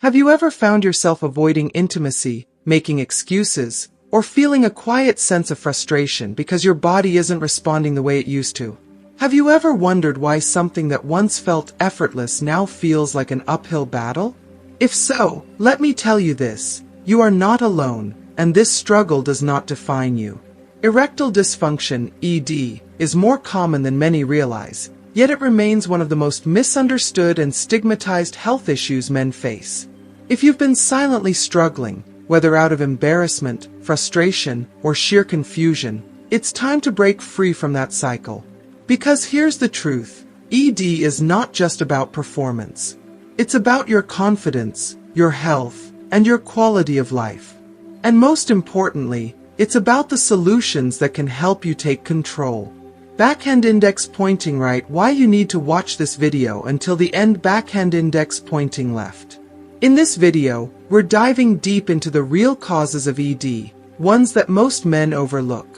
Have you ever found yourself avoiding intimacy, making excuses, or feeling a quiet sense of frustration because your body isn't responding the way it used to? Have you ever wondered why something that once felt effortless now feels like an uphill battle? If so, let me tell you this: you are not alone, and this struggle does not define you. Erectile dysfunction, ED, is more common than many realize, yet it remains one of the most misunderstood and stigmatized health issues men face. If you've been silently struggling, whether out of embarrassment, frustration, or sheer confusion, it's time to break free from that cycle. Because here's the truth: ED is not just about performance. It's about your confidence, your health, and your quality of life. And most importantly, it's about the solutions that can help you take control. Backhand index pointing right. Why you need to watch this video until the end. Backhand index pointing left. In this video, we're diving deep into the real causes of ED, ones that most men overlook.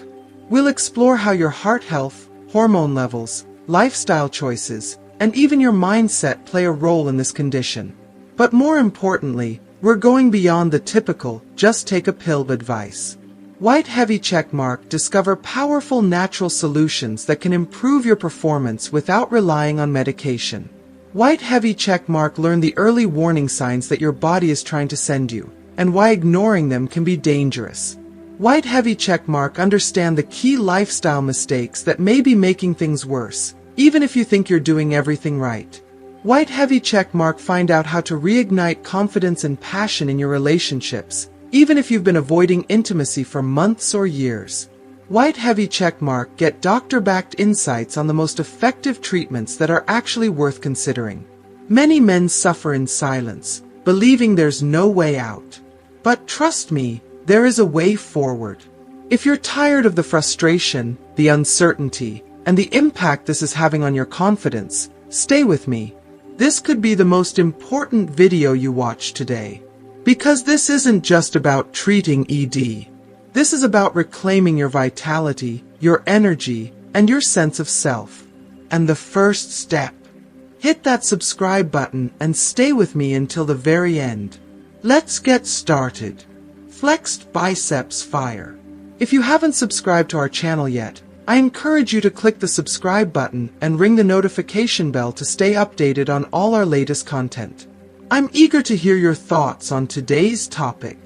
We'll explore how your heart health, hormone levels, lifestyle choices, and even your mindset play a role in this condition. But more importantly, we're going beyond the typical "just take a pill" advice. White heavy checkmark. Discover powerful natural solutions that can improve your performance without relying on medication. White heavy checkmark. Learn the early warning signs that your body is trying to send you, and why ignoring them can be dangerous. White heavy checkmark. Understand the key lifestyle mistakes that may be making things worse, even if you think you're doing everything right. White heavy checkmark. Find out how to reignite confidence and passion in your relationships, even if you've been avoiding intimacy for months or years. White heavy checkmark. Get doctor-backed insights on the most effective treatments that are actually worth considering. Many men suffer in silence, believing there's no way out. But trust me, there is a way forward. If you're tired of the frustration, the uncertainty, and the impact this is having on your confidence, stay with me. This could be the most important video you watch today. Because this isn't just about treating ED. This is about reclaiming your vitality, your energy, and your sense of self. And the first step: hit that subscribe button and stay with me until the very end. Let's get started. Flexed biceps fire. If you haven't subscribed to our channel yet, I encourage you to click the subscribe button and ring the notification bell to stay updated on all our latest content. I'm eager to hear your thoughts on today's topic.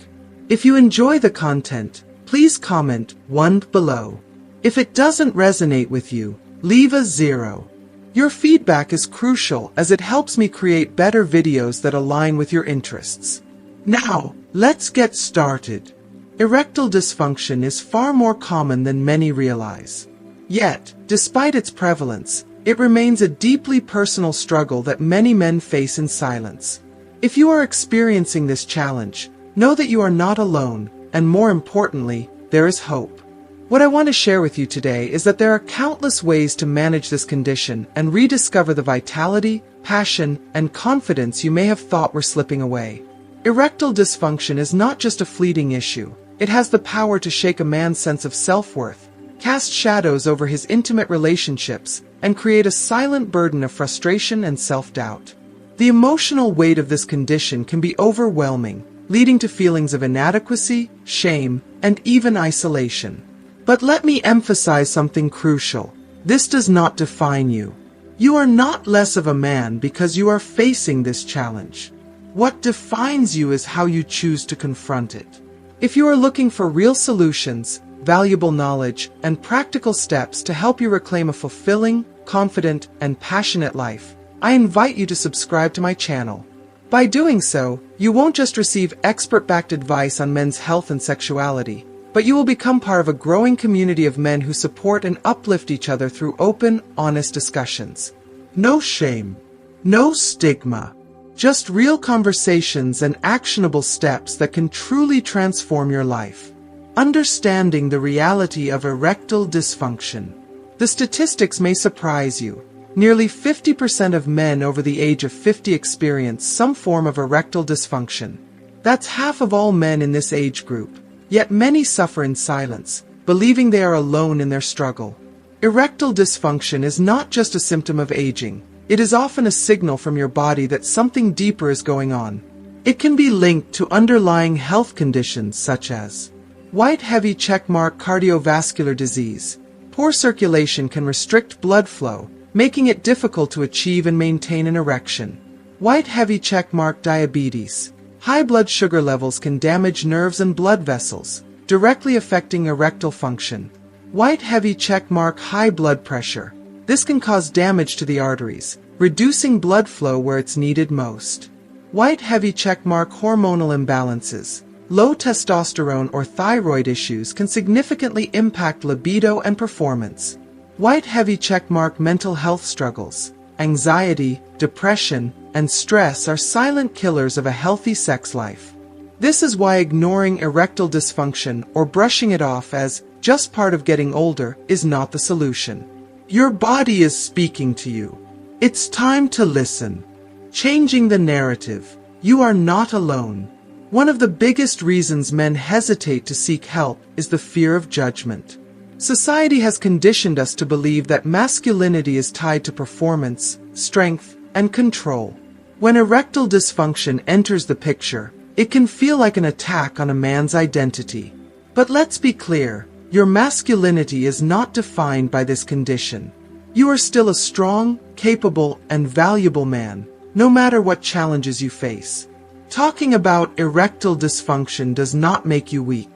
If you enjoy the content, please comment 1 below. If it doesn't resonate with you, leave a 0. Your feedback is crucial as it helps me create better videos that align with your interests. Now, let's get started. Erectile dysfunction is far more common than many realize. Yet, despite its prevalence, it remains a deeply personal struggle that many men face in silence. If you are experiencing this challenge, know that you are not alone, and more importantly, there is hope. What I want to share with you today is that there are countless ways to manage this condition and rediscover the vitality, passion, and confidence you may have thought were slipping away. Erectile dysfunction is not just a fleeting issue. It has the power to shake a man's sense of self-worth, cast shadows over his intimate relationships, and create a silent burden of frustration and self-doubt. The emotional weight of this condition can be overwhelming, leading to feelings of inadequacy, shame, and even isolation. But let me emphasize something crucial. This does not define you. You are not less of a man because you are facing this challenge. What defines you is how you choose to confront it. If you are looking for real solutions, valuable knowledge, and practical steps to help you reclaim a fulfilling, confident, and passionate life, I invite you to subscribe to my channel. By doing so, you won't just receive expert-backed advice on men's health and sexuality, but you will become part of a growing community of men who support and uplift each other through open, honest discussions. No shame, no stigma, just real conversations and actionable steps that can truly transform your life. Understanding the reality of erectile dysfunction. The statistics may surprise you. Nearly 50% of men over the age of 50 experience some form of erectile dysfunction. That's half of all men in this age group, yet many suffer in silence, believing they are alone in their struggle. Erectile dysfunction is not just a symptom of aging. It is often a signal from your body that something deeper is going on. It can be linked to underlying health conditions such as white heavy checkmark cardiovascular disease. Poor circulation can restrict blood flow, making it difficult to achieve and maintain an erection. White heavy checkmark diabetes. High blood sugar levels can damage nerves and blood vessels, directly affecting erectile function. White heavy checkmark high blood pressure. This can cause damage to the arteries, reducing blood flow where it's needed most. White heavy checkmark hormonal imbalances. Low testosterone or thyroid issues can significantly impact libido and performance. White heavy checkmark mental health struggles. Anxiety, depression, and stress are silent killers of a healthy sex life. This is why ignoring erectile dysfunction or brushing it off as just part of getting older is not the solution. Your body is speaking to you. It's time to listen. Changing the narrative. You are not alone. One of the biggest reasons men hesitate to seek help is the fear of judgment. Society has conditioned us to believe that masculinity is tied to performance, strength, and control. When erectile dysfunction enters the picture, it can feel like an attack on a man's identity. But let's be clear, your masculinity is not defined by this condition. You are still a strong, capable, and valuable man, no matter what challenges you face. Talking about erectile dysfunction does not make you weak.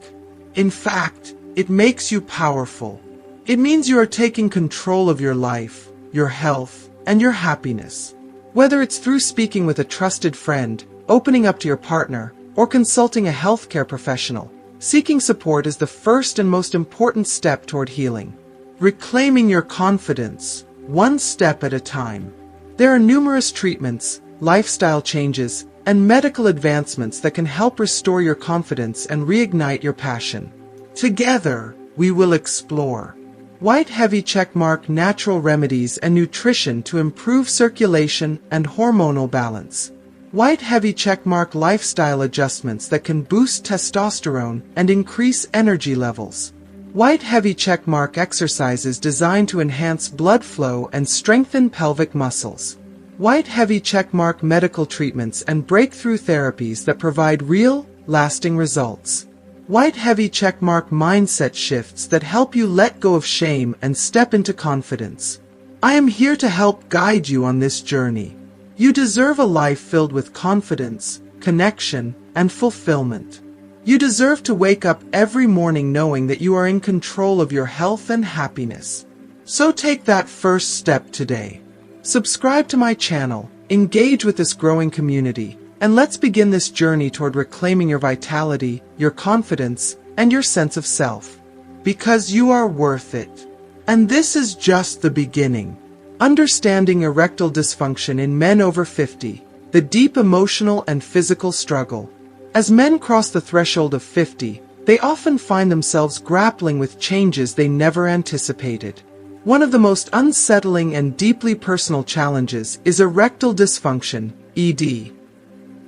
In fact, it makes you powerful. It means you are taking control of your life, your health, and your happiness. Whether it's through speaking with a trusted friend, opening up to your partner, or consulting a healthcare professional, seeking support is the first and most important step toward healing. Reclaiming your confidence, one step at a time. There are numerous treatments, lifestyle changes, and medical advancements that can help restore your confidence and reignite your passion. Together, we will explore white heavy checkmark natural remedies and nutrition to improve circulation and hormonal balance. White heavy checkmark lifestyle adjustments that can boost testosterone and increase energy levels. White heavy checkmark exercises designed to enhance blood flow and strengthen pelvic muscles. White heavy checkmark medical treatments and breakthrough therapies that provide real, lasting results. White heavy checkmark mindset shifts that help you let go of shame and step into confidence. I am here to help guide you on this journey. You deserve a life filled with confidence, connection, and fulfillment. You deserve to wake up every morning knowing that you are in control of your health and happiness. So take that first step today. Subscribe to my channel, engage with this growing community, and let's begin this journey toward reclaiming your vitality, your confidence, and your sense of self. Because you are worth it. And this is just the beginning. Understanding erectile dysfunction in men over 50, the deep emotional and physical struggle. As men cross the threshold of 50, they often find themselves grappling with changes they never anticipated. One of the most unsettling and deeply personal challenges is erectile dysfunction, ED.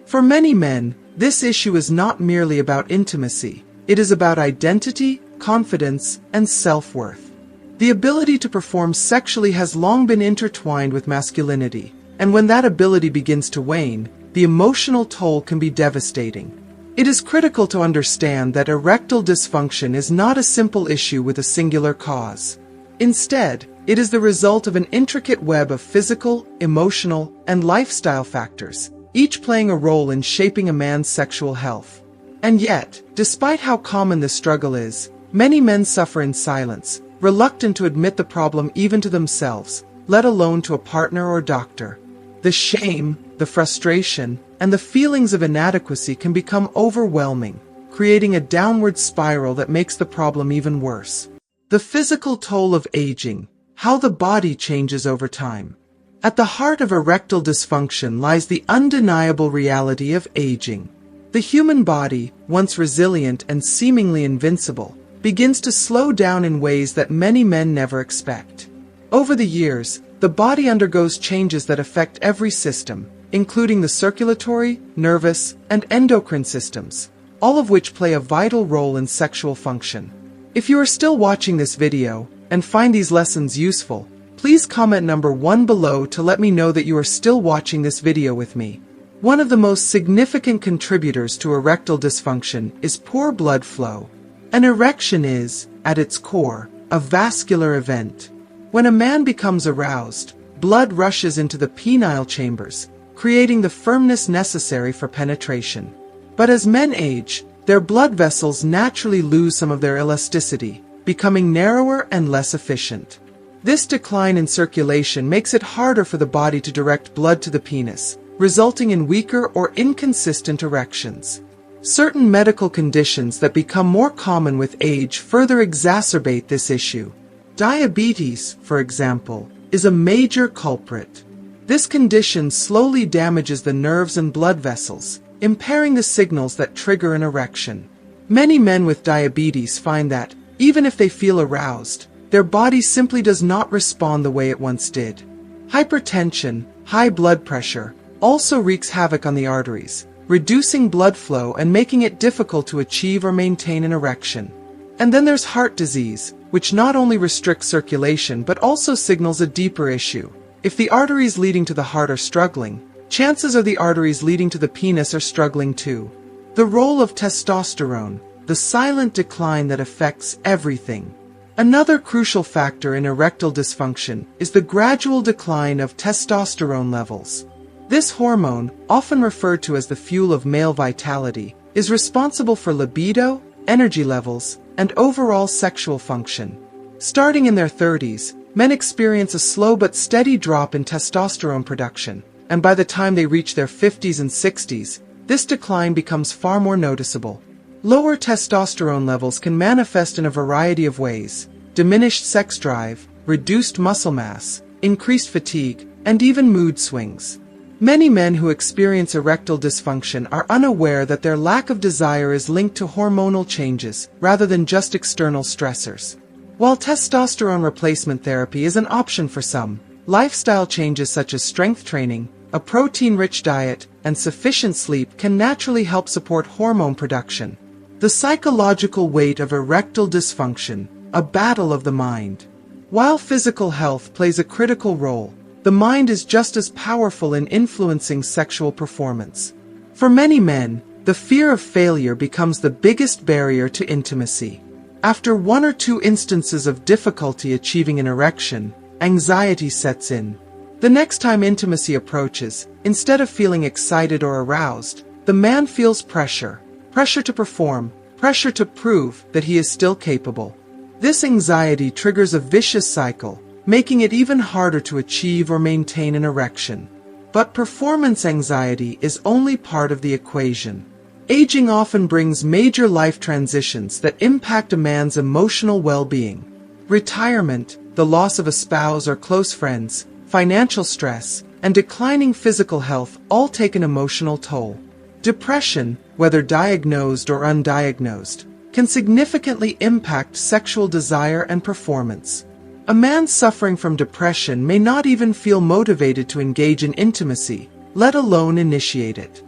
For many men, this issue is not merely about intimacy. It is about identity, confidence, and self-worth. The ability to perform sexually has long been intertwined with masculinity, and when that ability begins to wane, the emotional toll can be devastating. It is critical to understand that erectile dysfunction is not a simple issue with a singular cause. Instead, it is the result of an intricate web of physical, emotional, and lifestyle factors, each playing a role in shaping a man's sexual health. And yet, despite how common this struggle is, many men suffer in silence, reluctant to admit the problem even to themselves, let alone to a partner or doctor. The shame, the frustration, and the feelings of inadequacy can become overwhelming, creating a downward spiral that makes the problem even worse. The physical toll of aging, how the body changes over time. At the heart of erectile dysfunction lies the undeniable reality of aging. The human body, once resilient and seemingly invincible, begins to slow down in ways that many men never expect. Over the years, the body undergoes changes that affect every system, including the circulatory, nervous, and endocrine systems, all of which play a vital role in sexual function. If you are still watching this video and find these lessons useful, please comment number 1 below to let me know that you are still watching this video with me. One of the most significant contributors to erectile dysfunction is poor blood flow. An erection is, at its core, a vascular event. When a man becomes aroused, blood rushes into the penile chambers, creating the firmness necessary for penetration. But as men age, their blood vessels naturally lose some of their elasticity, becoming narrower and less efficient. This decline in circulation makes it harder for the body to direct blood to the penis, resulting in weaker or inconsistent erections. Certain medical conditions that become more common with age further exacerbate this issue. Diabetes, for example, is a major culprit. This condition slowly damages the nerves and blood vessels, impairing the signals that trigger an erection. Many men with diabetes find that, even if they feel aroused, their body simply does not respond the way it once did. Hypertension, high blood pressure, also wreaks havoc on the arteries, reducing blood flow and making it difficult to achieve or maintain an erection. And then there's heart disease, which not only restricts circulation but also signals a deeper issue. If the arteries leading to the heart are struggling, chances are the arteries leading to the penis are struggling too. The role of testosterone, the silent decline that affects everything. Another crucial factor in erectile dysfunction is the gradual decline of testosterone levels. This hormone, often referred to as the fuel of male vitality, is responsible for libido, energy levels, and overall sexual function. Starting in their 30s, men experience a slow but steady drop in testosterone production, and by the time they reach their 50s and 60s, this decline becomes far more noticeable. Lower testosterone levels can manifest in a variety of ways: diminished sex drive, reduced muscle mass, increased fatigue, and even mood swings. Many men who experience erectile dysfunction are unaware that their lack of desire is linked to hormonal changes rather than just external stressors. While testosterone replacement therapy is an option for some, lifestyle changes such as strength training, a protein-rich diet, and sufficient sleep can naturally help support hormone production. The psychological weight of erectile dysfunction, a battle of the mind. While physical health plays a critical role, the mind is just as powerful in influencing sexual performance. For many men, the fear of failure becomes the biggest barrier to intimacy. After one or two instances of difficulty achieving an erection, anxiety sets in. The next time intimacy approaches, instead of feeling excited or aroused, the man feels pressure. Pressure to perform, pressure to prove that he is still capable. This anxiety triggers a vicious cycle, making it even harder to achieve or maintain an erection. But performance anxiety is only part of the equation. Aging often brings major life transitions that impact a man's emotional well-being. Retirement, the loss of a spouse or close friends, financial stress, and declining physical health all take an emotional toll. Depression, whether diagnosed or undiagnosed, can significantly impact sexual desire and performance. A man suffering from depression may not even feel motivated to engage in intimacy, let alone initiate it.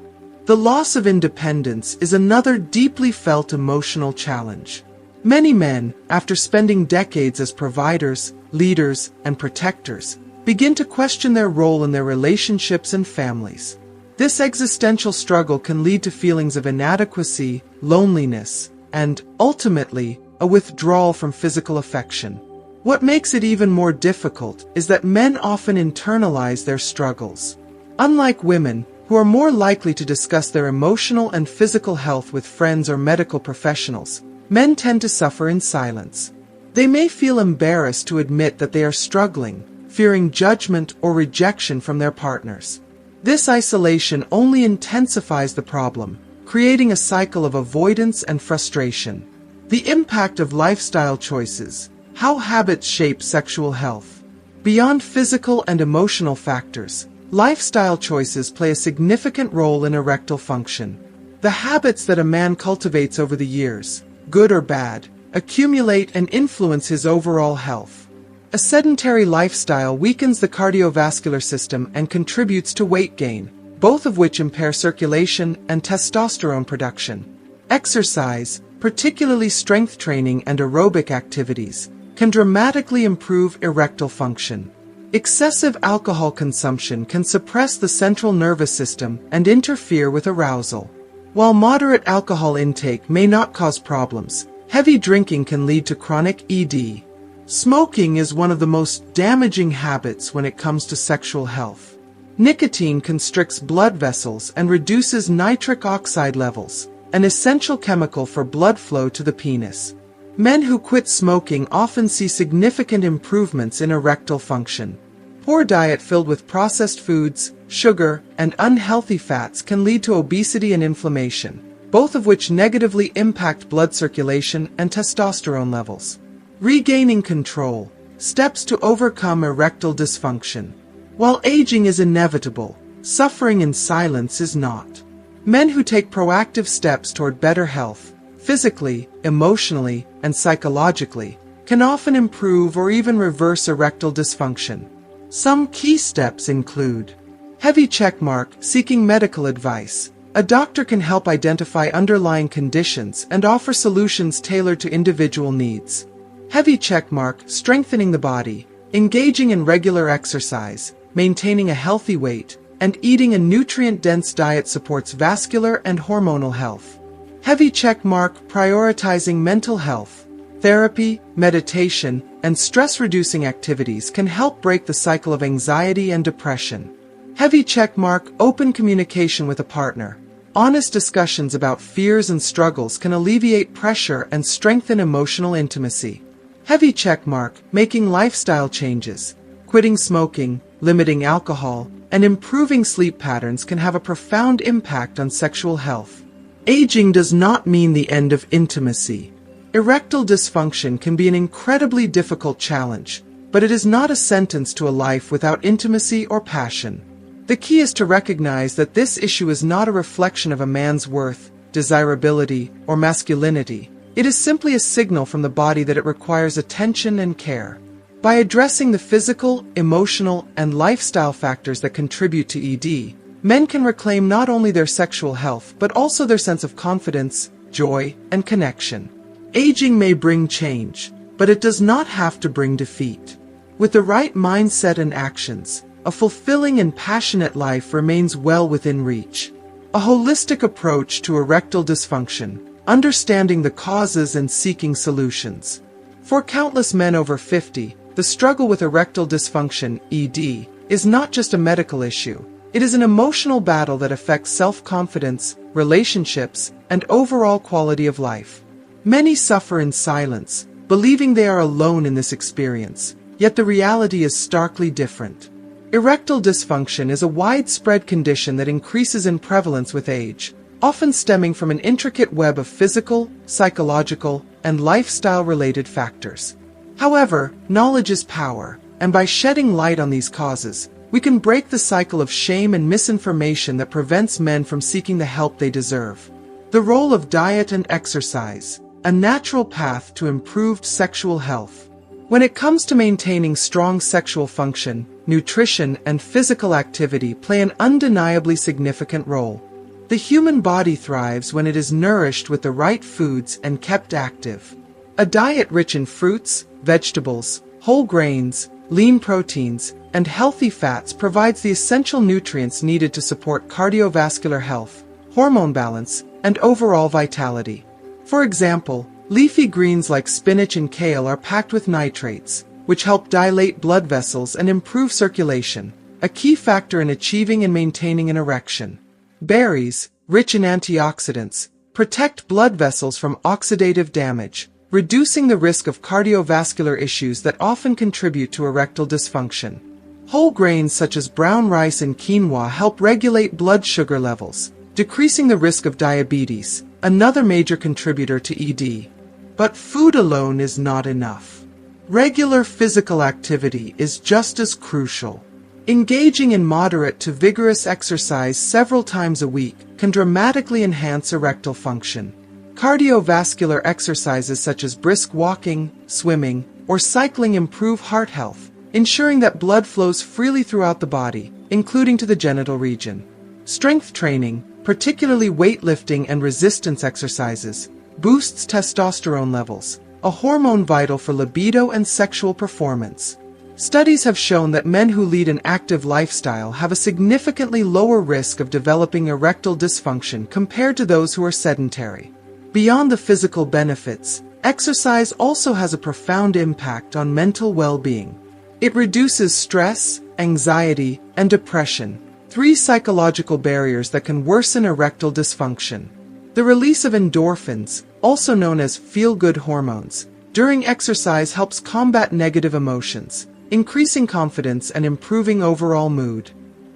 The loss of independence is another deeply felt emotional challenge. Many men, after spending decades as providers, leaders, and protectors, begin to question their role in their relationships and families. This existential struggle can lead to feelings of inadequacy, loneliness, and, ultimately, a withdrawal from physical affection. What makes it even more difficult is that men often internalize their struggles. Unlike women, who are more likely to discuss their emotional and physical health with friends or medical professionals, men tend to suffer in silence. They may feel embarrassed to admit that they are struggling, fearing judgment or rejection from their partners. This isolation only intensifies the problem, creating a cycle of avoidance and frustration. The impact of lifestyle choices. How habits shape sexual health. Beyond physical and emotional factors, lifestyle choices play a significant role in erectile function. The habits that a man cultivates over the years, good or bad, accumulate and influence his overall health. A sedentary lifestyle weakens the cardiovascular system and contributes to weight gain, both of which impair circulation and testosterone production. Exercise, particularly strength training and aerobic activities, can dramatically improve erectile function. Excessive alcohol consumption can suppress the central nervous system and interfere with arousal. While moderate alcohol intake may not cause problems, heavy drinking can lead to chronic ED. Smoking is one of the most damaging habits when it comes to sexual health. Nicotine constricts blood vessels and reduces nitric oxide levels, an essential chemical for blood flow to the penis. Men who quit smoking often see significant improvements in erectile function. Poor diet filled with processed foods, sugar, and unhealthy fats can lead to obesity and inflammation, both of which negatively impact blood circulation and testosterone levels. Regaining control. Steps to overcome erectile dysfunction. While aging is inevitable, suffering in silence is not. Men who take proactive steps toward better health, physically, emotionally, and psychologically, can often improve or even reverse erectile dysfunction. Some key steps include: heavy checkmark, seeking medical advice. A doctor can help identify underlying conditions and offer solutions tailored to individual needs. Heavy checkmark, strengthening the body, engaging in regular exercise, maintaining a healthy weight, and eating a nutrient-dense diet supports vascular and hormonal health. Heavy checkmark, prioritizing mental health. Therapy, meditation, and stress-reducing activities can help break the cycle of anxiety and depression. Heavy checkmark, open communication with a partner. Honest discussions about fears and struggles can alleviate pressure and strengthen emotional intimacy. Heavy checkmark, making lifestyle changes. Quitting smoking, limiting alcohol, and improving sleep patterns can have a profound impact on sexual health. Aging does not mean the end of intimacy. Erectile dysfunction can be an incredibly difficult challenge, but it is not a sentence to a life without intimacy or passion. The key is to recognize that this issue is not a reflection of a man's worth, desirability, or masculinity. It is simply a signal from the body that it requires attention and care. By addressing the physical, emotional, and lifestyle factors that contribute to ED, men can reclaim not only their sexual health but also their sense of confidence, joy, and connection. Aging may bring change, but it does not have to bring defeat. With the right mindset and actions, a fulfilling and passionate life remains well within reach. A holistic approach to erectile dysfunction, understanding the causes and seeking solutions. For countless men over 50, the struggle with erectile dysfunction, ED, is not just a medical issue. It is an emotional battle that affects self-confidence, relationships, and overall quality of life. Many suffer in silence, believing they are alone in this experience, yet the reality is starkly different. Erectile dysfunction is a widespread condition that increases in prevalence with age, often stemming from an intricate web of physical, psychological, and lifestyle-related factors. However, knowledge is power, and by shedding light on these causes, we can break the cycle of shame and misinformation that prevents men from seeking the help they deserve. The role of diet and exercise, a natural path to improved sexual health. When it comes to maintaining strong sexual function, nutrition and physical activity play an undeniably significant role. The human body thrives when it is nourished with the right foods and kept active. A diet rich in fruits, vegetables, whole grains, lean proteins, and healthy fats provides the essential nutrients needed to support cardiovascular health, hormone balance, and overall vitality. For example, leafy greens like spinach and kale are packed with nitrates, which help dilate blood vessels and improve circulation, a key factor in achieving and maintaining an erection. Berries, rich in antioxidants, protect blood vessels from oxidative damage, reducing the risk of cardiovascular issues that often contribute to erectile dysfunction. Whole grains such as brown rice and quinoa help regulate blood sugar levels, decreasing the risk of diabetes, another major contributor to ED. But food alone is not enough. Regular physical activity is just as crucial. Engaging in moderate to vigorous exercise several times a week can dramatically enhance erectile function. Cardiovascular exercises such as brisk walking, swimming, or cycling improve heart health, ensuring that blood flows freely throughout the body, including to the genital region. Strength training, particularly weightlifting and resistance exercises, boosts testosterone levels, a hormone vital for libido and sexual performance. Studies have shown that men who lead an active lifestyle have a significantly lower risk of developing erectile dysfunction compared to those who are sedentary. Beyond the physical benefits, exercise also has a profound impact on mental well-being. It reduces stress, anxiety, and depression, three psychological barriers that can worsen erectile dysfunction. The release of endorphins, also known as feel-good hormones, during exercise helps combat negative emotions, increasing confidence and improving overall mood.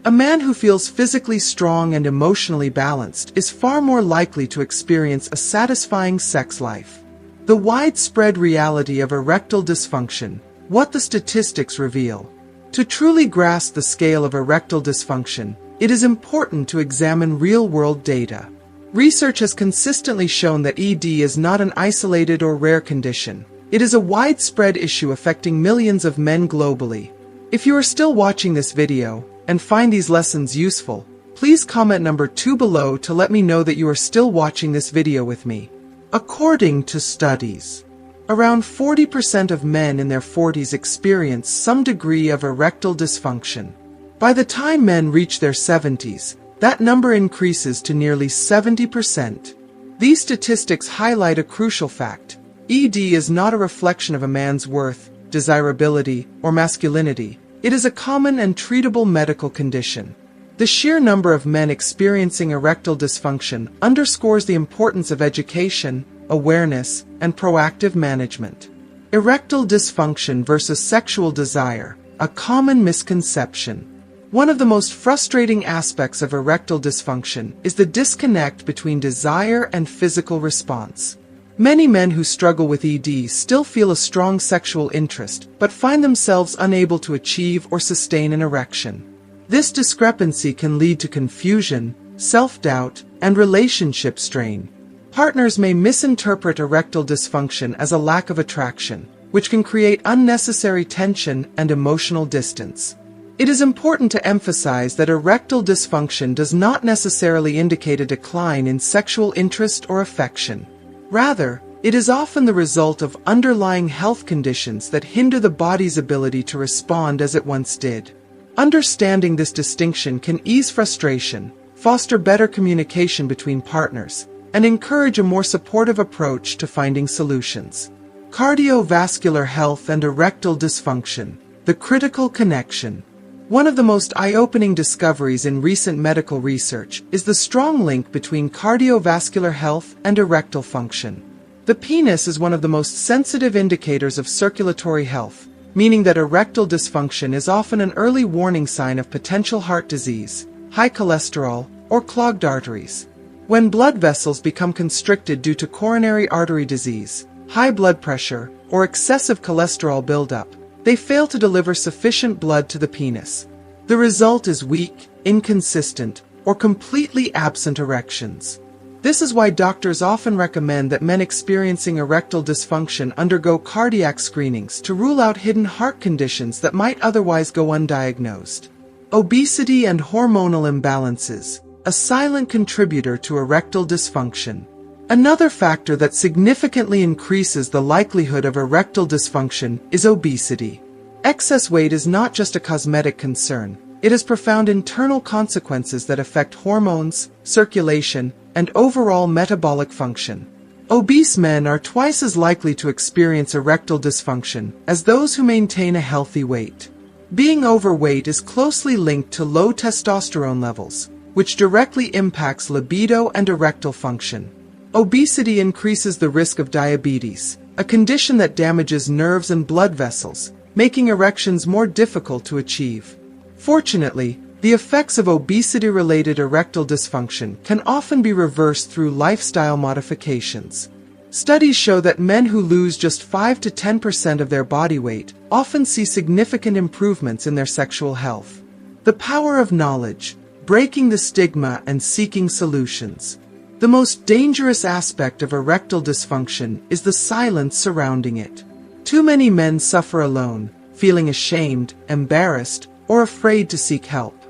A man who feels physically strong and emotionally balanced is far more likely to experience a satisfying sex life. The widespread reality of erectile dysfunction, what the statistics reveal. To truly grasp the scale of erectile dysfunction, it is important to examine real-world data. Research has consistently shown that ED is not an isolated or rare condition. It is a widespread issue affecting millions of men globally. If you are still watching this video and find these lessons useful, please comment number 2 below to let me know that you are still watching this video with me. According to studies, around 40% of men in their 40s experience some degree of erectile dysfunction. By the time men reach their 70s, that number increases to nearly 70%. These statistics highlight a crucial fact. ED is not a reflection of a man's worth, desirability, or masculinity. It is a common and treatable medical condition. The sheer number of men experiencing erectile dysfunction underscores the importance of education, awareness, and proactive management. Erectile dysfunction versus sexual desire, a common misconception. One of the most frustrating aspects of erectile dysfunction is the disconnect between desire and physical response. Many men who struggle with ED still feel a strong sexual interest, but find themselves unable to achieve or sustain an erection. This discrepancy can lead to confusion, self-doubt, and relationship strain. Partners may misinterpret erectile dysfunction as a lack of attraction, which can create unnecessary tension and emotional distance. It is important to emphasize that erectile dysfunction does not necessarily indicate a decline in sexual interest or affection. Rather, it is often the result of underlying health conditions that hinder the body's ability to respond as it once did. Understanding this distinction can ease frustration, foster better communication between partners, and encourage a more supportive approach to finding solutions. Cardiovascular health and erectile dysfunction, the critical connection. One of the most eye-opening discoveries in recent medical research is the strong link between cardiovascular health and erectile function. The penis is one of the most sensitive indicators of circulatory health, meaning that erectile dysfunction is often an early warning sign of potential heart disease, high cholesterol, or clogged arteries. When blood vessels become constricted due to coronary artery disease, high blood pressure, or excessive cholesterol buildup, they fail to deliver sufficient blood to the penis. The result is weak, inconsistent, or completely absent erections. This is why doctors often recommend that men experiencing erectile dysfunction undergo cardiac screenings to rule out hidden heart conditions that might otherwise go undiagnosed. Obesity and hormonal imbalances, a silent contributor to erectile dysfunction. Another factor that significantly increases the likelihood of erectile dysfunction is obesity. Excess weight is not just a cosmetic concern. It has profound internal consequences that affect hormones, circulation, and overall metabolic function. Obese men are twice as likely to experience erectile dysfunction as those who maintain a healthy weight. Being overweight is closely linked to low testosterone levels, which directly impacts libido and erectile function. Obesity increases the risk of diabetes, a condition that damages nerves and blood vessels, making erections more difficult to achieve. Fortunately, the effects of obesity-related erectile dysfunction can often be reversed through lifestyle modifications. Studies show that men who lose just 5 to 10% of their body weight often see significant improvements in their sexual health. The power of knowledge, breaking the stigma and seeking solutions. The most dangerous aspect of erectile dysfunction is the silence surrounding it. Too many men suffer alone, feeling ashamed, embarrassed, or afraid to seek help.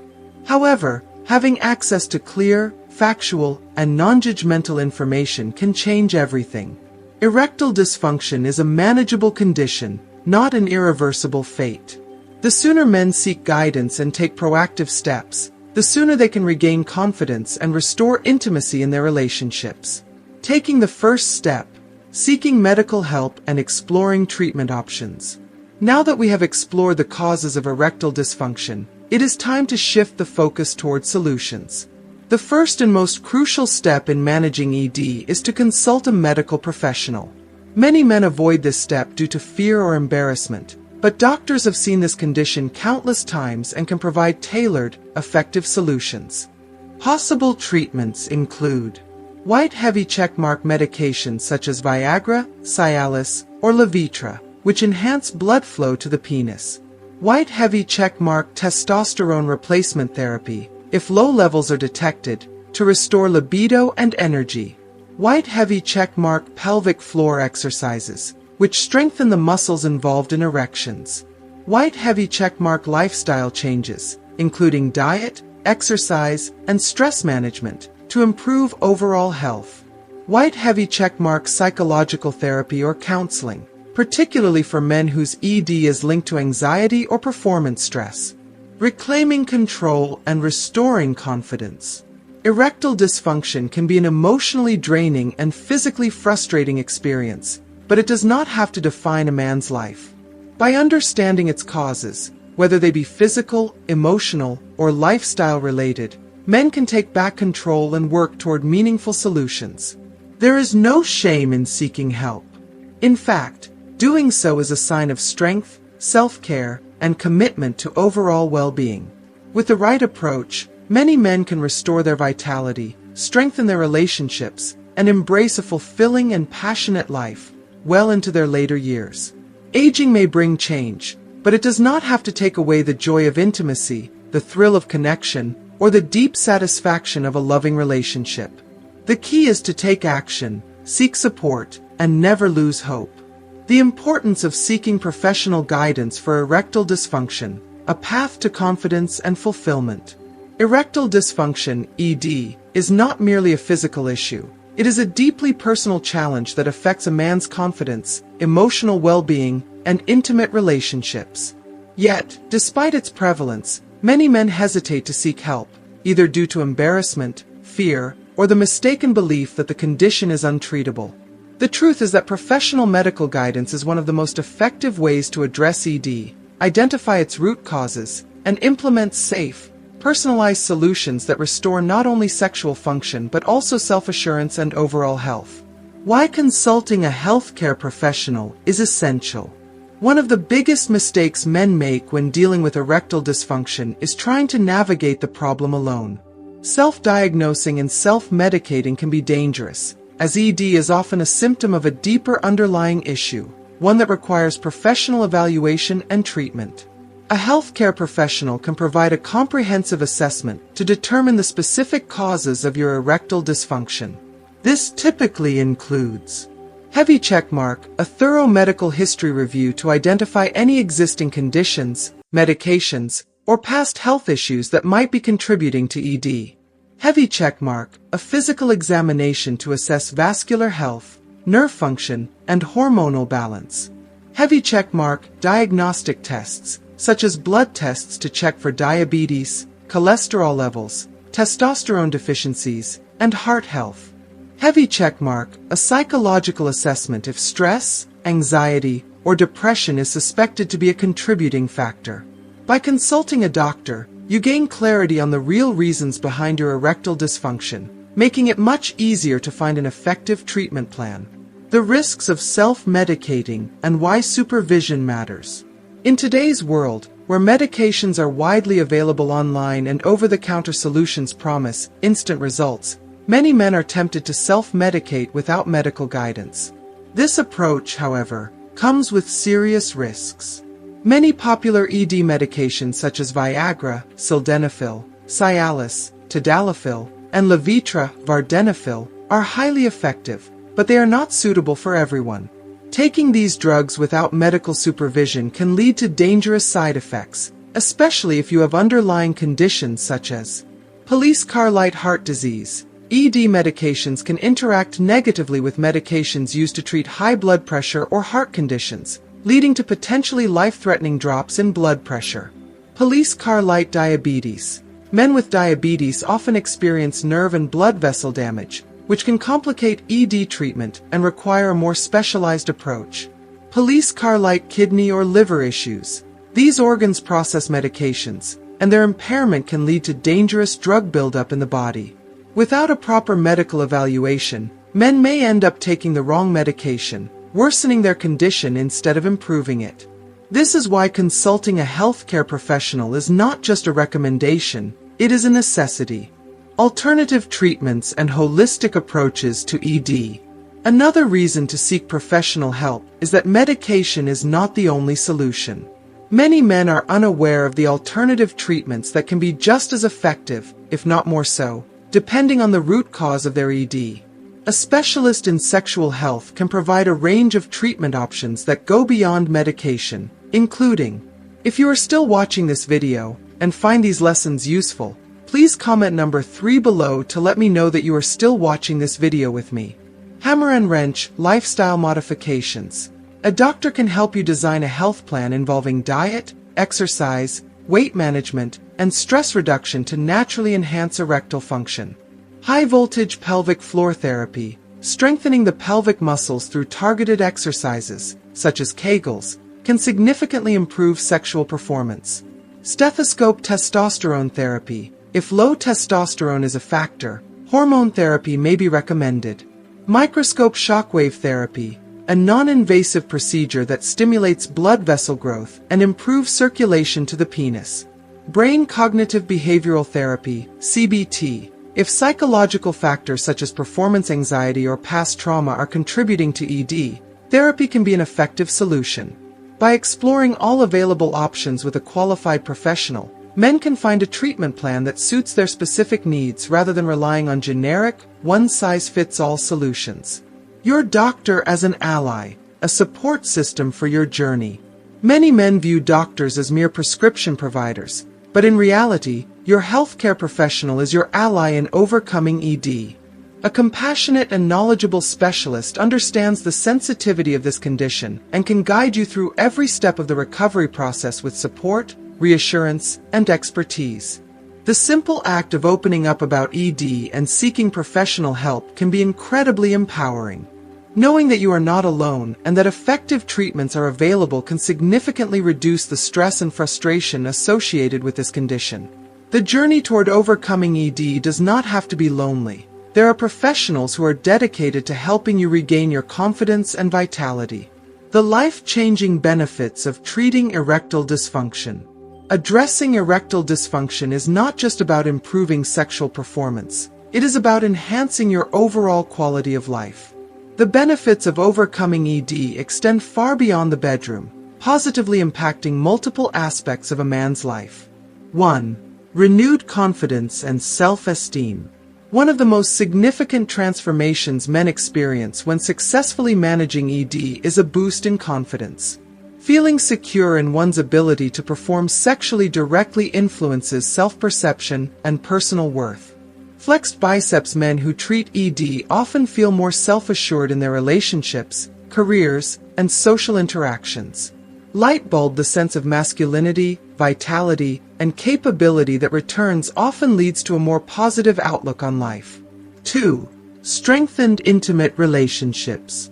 However, having access to clear, factual, and non-judgmental information can change everything. Erectile dysfunction is a manageable condition, not an irreversible fate. The sooner men seek guidance and take proactive steps, the sooner they can regain confidence and restore intimacy in their relationships. Taking the first step, seeking medical help and exploring treatment options. Now that we have explored the causes of erectile dysfunction, it is time to shift the focus toward solutions. The first and most crucial step in managing ED is to consult a medical professional. Many men avoid this step due to fear or embarrassment, but doctors have seen this condition countless times and can provide tailored, effective solutions. Possible treatments include white heavy checkmark medications such as Viagra, Cialis, or Levitra, which enhance blood flow to the penis. White heavy checkmark testosterone replacement therapy, if low levels are detected, to restore libido and energy. White heavy checkmark pelvic floor exercises, which strengthen the muscles involved in erections. White heavy checkmark lifestyle changes, including diet, exercise, and stress management, to improve overall health. White heavy checkmark psychological therapy or counseling, particularly for men whose ED is linked to anxiety or performance stress. Reclaiming control and restoring confidence. Erectile dysfunction can be an emotionally draining and physically frustrating experience, but it does not have to define a man's life. By understanding its causes, whether they be physical, emotional, or lifestyle related, men can take back control and work toward meaningful solutions. There is no shame in seeking help. In fact, doing so is a sign of strength, self-care, and commitment to overall well-being. With the right approach, many men can restore their vitality, strengthen their relationships, and embrace a fulfilling and passionate life, well into their later years. Aging may bring change, but it does not have to take away the joy of intimacy, the thrill of connection, or the deep satisfaction of a loving relationship. The key is to take action, seek support, and never lose hope. The importance of seeking professional guidance for erectile dysfunction, a path to confidence and fulfillment. Erectile dysfunction, ED, is not merely a physical issue. It is a deeply personal challenge that affects a man's confidence, emotional well-being, and intimate relationships. Yet, despite its prevalence, many men hesitate to seek help, either due to embarrassment, fear, or the mistaken belief that the condition is untreatable. The truth is that professional medical guidance is one of the most effective ways to address ED, identify its root causes, and implement safe, personalized solutions that restore not only sexual function but also self-assurance and overall health. Why consulting a healthcare professional is essential. One of the biggest mistakes men make when dealing with erectile dysfunction is trying to navigate the problem alone. Self-diagnosing and self-medicating can be dangerous, as ED is often a symptom of a deeper underlying issue, one that requires professional evaluation and treatment. A healthcare professional can provide a comprehensive assessment to determine the specific causes of your erectile dysfunction. This typically includes heavy checkmark, a thorough medical history review to identify any existing conditions, medications, or past health issues that might be contributing to ED. Heavy checkmark, a physical examination to assess vascular health, nerve function, and hormonal balance. Heavy checkmark, diagnostic tests, such as blood tests to check for diabetes, cholesterol levels, testosterone deficiencies, and heart health. Heavy checkmark, a psychological assessment if stress, anxiety, or depression is suspected to be a contributing factor. By consulting a doctor, you gain clarity on the real reasons behind your erectile dysfunction, making it much easier to find an effective treatment plan. The risks of self-medicating and why supervision matters. In today's world, where medications are widely available online and over-the-counter solutions promise instant results, many men are tempted to self-medicate without medical guidance. This approach, however, comes with serious risks. Many popular ED medications such as Viagra, sildenafil, Cialis, tadalafil, and Levitra, vardenafil, are highly effective, but they are not suitable for everyone. Taking these drugs without medical supervision can lead to dangerous side effects, especially if you have underlying conditions such as police car light heart disease. ED medications can interact negatively with medications used to treat high blood pressure or heart conditions, leading to potentially life-threatening drops in blood pressure. Police car light diabetes. Men with diabetes often experience nerve and blood vessel damage, which can complicate ED treatment and require a more specialized approach. Police car light kidney or liver issues. These organs process medications, and their impairment can lead to dangerous drug buildup in the body. Without a proper medical evaluation, men may end up taking the wrong medication, worsening their condition instead of improving it. This is why consulting a healthcare professional is not just a recommendation, it is a necessity. Alternative treatments and holistic approaches to ED. Another reason to seek professional help is that medication is not the only solution. Many men are unaware of the alternative treatments that can be just as effective, if not more so, depending on the root cause of their ED. A specialist in sexual health can provide a range of treatment options that go beyond medication, including, if you are still watching this video and find these lessons useful, please comment number 3 below to let me know that you are still watching this video with me. Hammer and wrench, lifestyle modifications. A doctor can help you design a health plan involving diet, exercise, weight management, and stress reduction to naturally enhance erectile function. High voltage pelvic floor therapy, strengthening the pelvic muscles through targeted exercises, such as Kegels, can significantly improve sexual performance. Stethoscope testosterone therapy. If low testosterone is a factor, hormone therapy may be recommended. Microscope shockwave therapy, a non-invasive procedure that stimulates blood vessel growth and improves circulation to the penis. Brain cognitive behavioral therapy, CBT. If psychological factors such as performance anxiety or past trauma are contributing to ED, therapy can be an effective solution. By exploring all available options with a qualified professional, men can find a treatment plan that suits their specific needs rather than relying on generic, one-size-fits-all solutions. Your doctor as an ally, a support system for your journey. Many men view doctors as mere prescription providers, but in reality, your healthcare professional is your ally in overcoming ED. A compassionate and knowledgeable specialist understands the sensitivity of this condition and can guide you through every step of the recovery process with support, reassurance, and expertise. The simple act of opening up about ED and seeking professional help can be incredibly empowering. Knowing that you are not alone and that effective treatments are available can significantly reduce the stress and frustration associated with this condition. The journey toward overcoming ED does not have to be lonely. There are professionals who are dedicated to helping you regain your confidence and vitality. The life-changing benefits of treating erectile dysfunction. Addressing erectile dysfunction is not just about improving sexual performance. It is about enhancing your overall quality of life. The benefits of overcoming ED extend far beyond the bedroom, positively impacting multiple aspects of a man's life. 1. Renewed confidence and self-esteem. One of the most significant transformations men experience when successfully managing ED is a boost in confidence. Feeling secure in one's ability to perform sexually directly influences self-perception and personal worth. Flexed biceps men who treat ED often feel more self-assured in their relationships, careers, and social interactions. Lightbulb, the sense of masculinity, vitality, and capability that returns often leads to a more positive outlook on life. 2. Strengthened intimate relationships.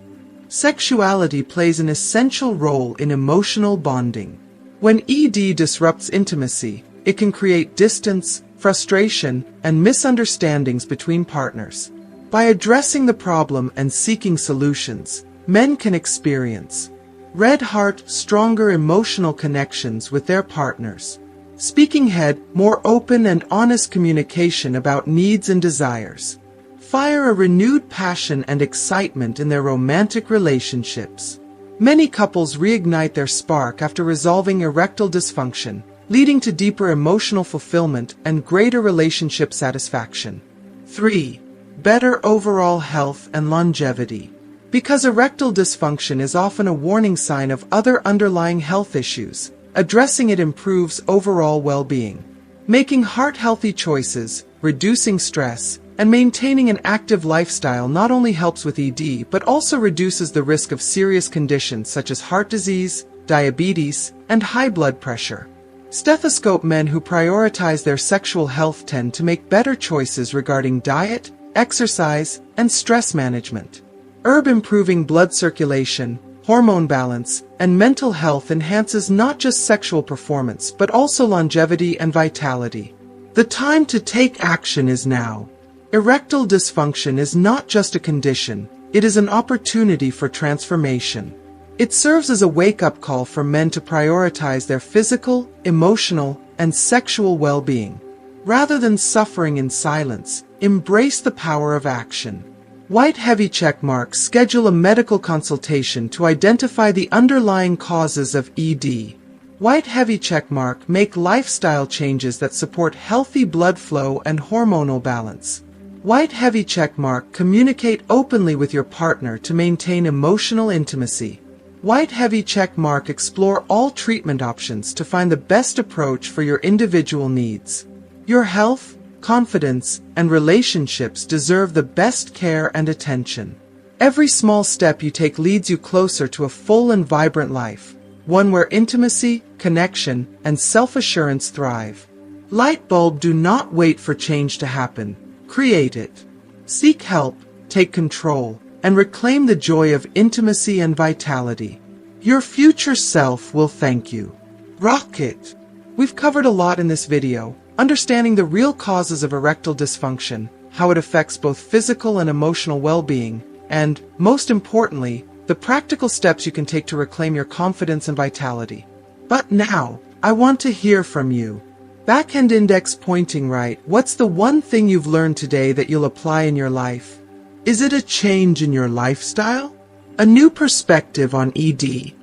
Sexuality plays an essential role in emotional bonding. When ED disrupts intimacy, it can create distance, frustration, and misunderstandings between partners. By addressing the problem and seeking solutions, men can experience red heart, stronger emotional connections with their partners. Speaking head, more open and honest communication about needs and desires. Fire, a renewed passion and excitement in their romantic relationships. Many couples reignite their spark after resolving erectile dysfunction, leading to deeper emotional fulfillment and greater relationship satisfaction. 3. Better overall health and longevity. Because erectile dysfunction is often a warning sign of other underlying health issues, addressing it improves overall well-being. Making heart-healthy choices, reducing stress, And maintaining an active lifestyle not only helps with ED, but also reduces the risk of serious conditions such as heart disease, diabetes, and high blood pressure. Stethoscope men who prioritize their sexual health tend to make better choices regarding diet, exercise, and stress management. Herb improving blood circulation, hormone balance, and mental health enhances not just sexual performance but also longevity and vitality. The time to take action is now. Erectile dysfunction is not just a condition, it is an opportunity for transformation. It serves as a wake-up call for men to prioritize their physical, emotional, and sexual well-being. Rather than suffering in silence, embrace the power of action. White heavy checkmark. Schedule a medical consultation to identify the underlying causes of ED. White heavy checkmark. Make lifestyle changes that support healthy blood flow and hormonal balance. White heavy checkmark. Communicate openly with your partner to maintain emotional intimacy. White heavy checkmark. Explore all treatment options to find the best approach for your individual needs. Your health, confidence, and relationships deserve the best care and attention. Every small step you take leads you closer to a full and vibrant life, one where intimacy, connection, and self-assurance thrive. Light bulb. Do not wait for change to happen. Create it. Seek help, take control, and reclaim the joy of intimacy and vitality. Your future self will thank you. Rock it! We've covered a lot in this video, understanding the real causes of erectile dysfunction, how it affects both physical and emotional well-being, and, most importantly, the practical steps you can take to reclaim your confidence and vitality. But now, I want to hear from you. Backhand index pointing right. What's the one thing you've learned today that you'll apply in your life? Is it a change in your lifestyle? A new perspective on ED?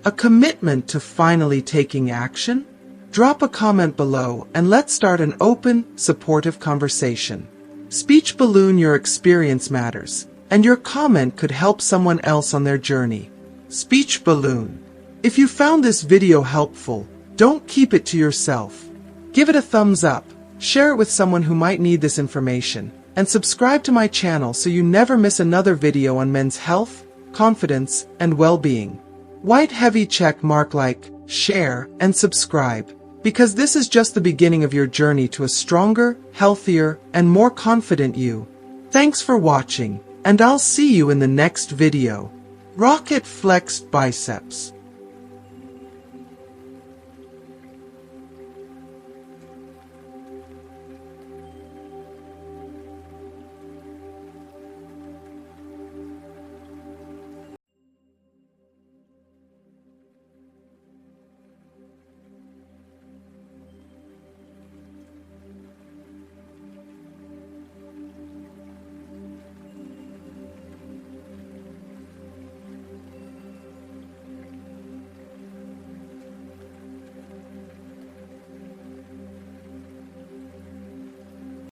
A commitment to finally taking action? Drop a comment below and let's start an open, supportive conversation. Speech balloon. Your experience matters, and your comment could help someone else on their journey. Speech balloon. If you found this video helpful, don't keep it to yourself. Give it a thumbs up, share it with someone who might need this information, and subscribe to my channel so you never miss another video on men's health, confidence, and well-being. White heavy check mark. Like, share, and subscribe, because this is just the beginning of your journey to a stronger, healthier, and more confident you. Thanks for watching, and I'll see you in the next video. Rocket flexed biceps.